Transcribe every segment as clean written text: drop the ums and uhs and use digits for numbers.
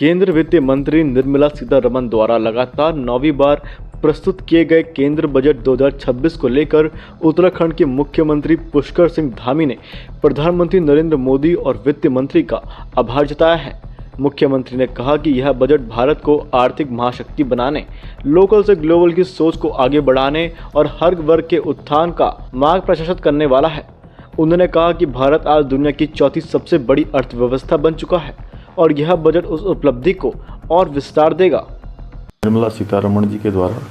केंद्र वित्त मंत्री निर्मला सीतारमण द्वारा लगातार 9वीं बार प्रस्तुत किए गए केंद्र बजट 2026 को लेकर उत्तराखंड के मुख्यमंत्री पुष्कर सिंह धामी ने प्रधानमंत्री नरेंद्र मोदी और वित्त मंत्री का आभार जताया है। मुख्यमंत्री ने कहा कि यह बजट भारत को आर्थिक महाशक्ति बनाने, लोकल से ग्लोबल की सोच को आगे बढ़ाने और हर वर्ग के उत्थान का मार्ग प्रशस्त करने वाला है। उन्होंने कहा कि भारत आज दुनिया की चौथी सबसे बड़ी अर्थव्यवस्था बन चुका है और यह बजट उस उपलब्धि को और विस्तार देगा। निर्मला सीतारमण जी के द्वारा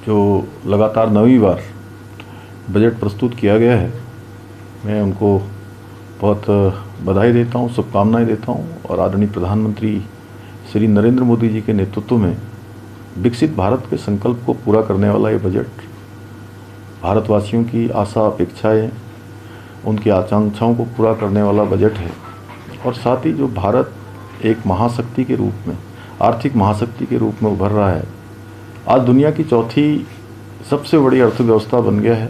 जो लगातार 9वीं बार बजट प्रस्तुत किया गया है, मैं उनको बहुत बधाई देता हूँ, शुभकामनाएं देता हूँ। और आदरणीय प्रधानमंत्री श्री नरेंद्र मोदी जी के नेतृत्व में विकसित भारत के संकल्प को पूरा करने वाला ये बजट भारतवासियों की आशा अपेक्षाएं, उनकी आकांक्षाओं को पूरा करने वाला बजट है। और साथ ही जो भारत एक महाशक्ति के रूप में, आर्थिक महाशक्ति के रूप में उभर रहा है, आज दुनिया की चौथी सबसे बड़ी अर्थव्यवस्था बन गया है,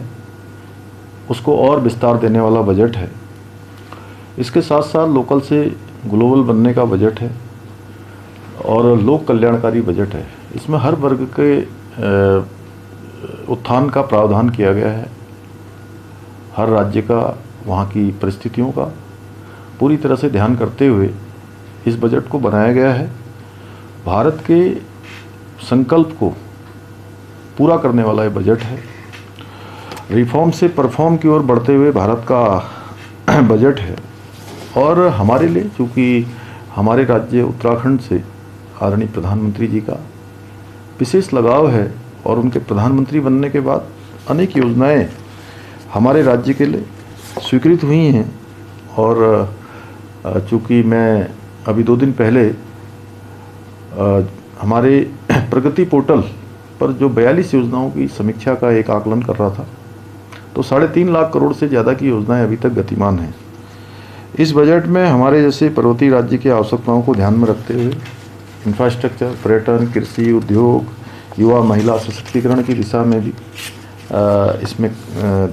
उसको और विस्तार देने वाला बजट है। इसके साथ साथ लोकल से ग्लोबल बनने का बजट है और लोक कल्याणकारी बजट है। इसमें हर वर्ग के उत्थान का प्रावधान किया गया है। हर राज्य का, वहाँ की परिस्थितियों का पूरी तरह से ध्यान करते हुए इस बजट को बनाया गया है। भारत के संकल्प को पूरा करने वाला ये बजट है। रिफॉर्म से परफॉर्म की ओर बढ़ते हुए भारत का बजट है। और हमारे लिए, चूँकि हमारे राज्य उत्तराखंड से आदरणीय प्रधानमंत्री जी का विशेष लगाव है और उनके प्रधानमंत्री बनने के बाद अनेक योजनाएं हमारे राज्य के लिए स्वीकृत हुई हैं। और चूँकि मैं अभी 2 दिन पहले हमारे प्रगति पोर्टल पर जो 42 योजनाओं की समीक्षा का एक आकलन कर रहा था, तो 3.5 लाख करोड़ से ज़्यादा की योजनाएं अभी तक गतिमान हैं। इस बजट में हमारे जैसे पर्वतीय राज्य की आवश्यकताओं को ध्यान में रखते हुए इंफ्रास्ट्रक्चर, पर्यटन, कृषि, उद्योग, युवा महिला सशक्तिकरण की दिशा में भी इसमें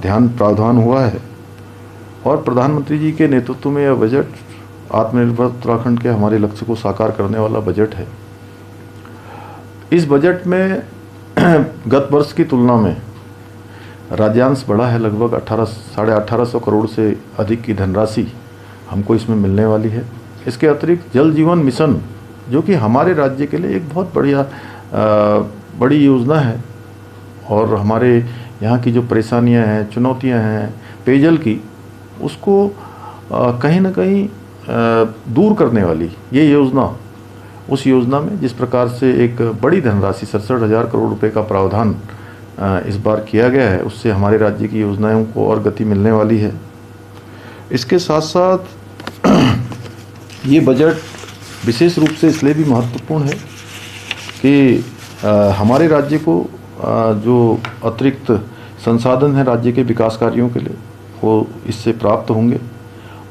ध्यान प्रावधान हुआ है। और प्रधानमंत्री जी के नेतृत्व में यह बजट आत्मनिर्भर उत्तराखंड के हमारे लक्ष्य को साकार करने वाला बजट है। इस बजट में गत वर्ष की तुलना में राज्यांश बढ़ा है। लगभग 1800 करोड़ से अधिक की धनराशि हमको इसमें मिलने वाली है। इसके अतिरिक्त जल जीवन मिशन, जो कि हमारे राज्य के लिए एक बहुत बड़ी योजना है और हमारे यहाँ की जो परेशानियाँ हैं, चुनौतियाँ हैं पेयजल की, उसको कहीं ना कहीं दूर करने वाली ये योजना, उस योजना में जिस प्रकार से एक बड़ी धनराशि 67,000 करोड़ रुपए का प्रावधान इस बार किया गया है, उससे हमारे राज्य की योजनाओं को और गति मिलने वाली है। इसके साथ साथ ये बजट विशेष रूप से इसलिए भी महत्वपूर्ण है कि हमारे राज्य को जो अतिरिक्त संसाधन है राज्य के विकास कार्यों के लिए, वो इससे प्राप्त होंगे।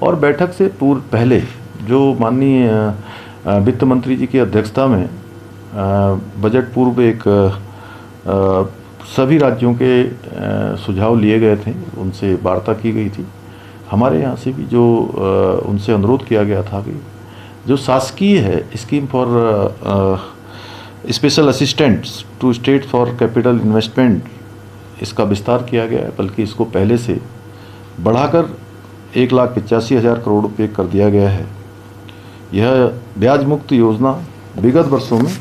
और बैठक से पहले जो माननीय वित्त मंत्री जी की अध्यक्षता में बजट पूर्व एक सभी राज्यों के सुझाव लिए गए थे, उनसे वार्ता की गई थी। हमारे यहाँ से भी जो उनसे अनुरोध किया गया था कि जो शासकीय है scheme for special assistance to state for capital investment, इसका विस्तार किया गया है, बल्कि इसको पहले से बढ़ाकर 1,85,000 करोड़ रुपये कर दिया गया है। यह ब्याज मुक्त योजना विगत वर्षों में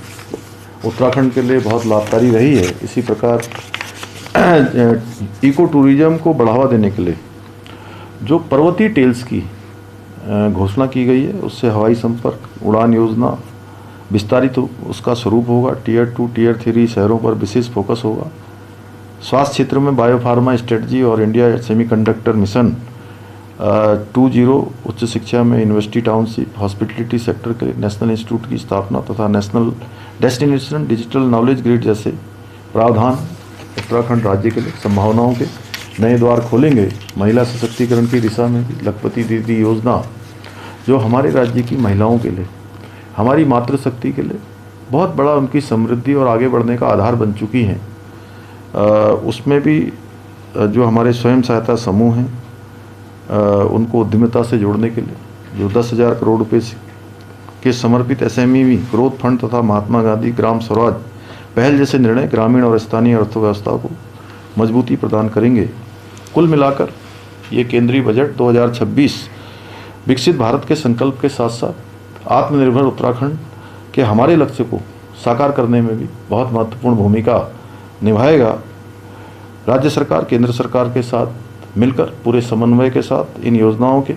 उत्तराखंड के लिए बहुत लाभकारी रही है। इसी प्रकार इको टूरिज्म को बढ़ावा देने के लिए जो पर्वतीय टेल्स की घोषणा की गई है, उससे हवाई संपर्क उड़ान योजना विस्तारित उसका स्वरूप होगा। टियर 2, टियर 3 शहरों पर विशेष फोकस होगा। स्वास्थ्य क्षेत्र में बायोफार्मा स्ट्रेटजी और इंडिया सेमीकंडक्टर मिशन 2.0, उच्च शिक्षा में यूनिवर्सिटी टाउनशिप, हॉस्पिटलिटी सेक्टर के लिए नेशनल इंस्टीट्यूट की स्थापना तथा national destination digital knowledge grid जैसे प्रावधान उत्तराखंड राज्य के लिए संभावनाओं के नए द्वार खोलेंगे। महिला सशक्तिकरण की दिशा में भी लखपति दीदी योजना, जो हमारे राज्य की महिलाओं के लिए, हमारी मातृशक्ति के लिए बहुत बड़ा उनकी समृद्धि और आगे बढ़ने का आधार बन चुकी हैं। उसमें भी जो हमारे स्वयं सहायता समूह हैं उनको उद्यमिता से जोड़ने के लिए जो 10,000 करोड़ रुपए के समर्पित SME ग्रोथ फंड तथा महात्मा गांधी ग्राम स्वराज पहल जैसे निर्णय ग्रामीण और स्थानीय अर्थव्यवस्था को मजबूती प्रदान करेंगे। कुल मिलाकर ये केंद्रीय बजट 2026 विकसित भारत के संकल्प के साथ साथ आत्मनिर्भर उत्तराखंड के हमारे लक्ष्य को साकार करने में भी बहुत महत्वपूर्ण भूमिका निभाएगा। राज्य सरकार केंद्र सरकार के साथ मिलकर पूरे समन्वय के साथ इन योजनाओं के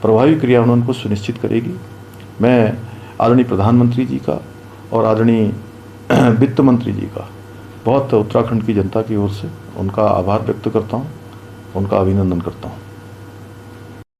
प्रभावी क्रियान्वयन को सुनिश्चित करेगी। मैं आदरणीय प्रधानमंत्री जी का और आदरणीय वित्त मंत्री जी का बहुत उत्तराखंड की जनता की ओर से उनका आभार व्यक्त करता हूँ, उनका अभिनंदन करता हूँ।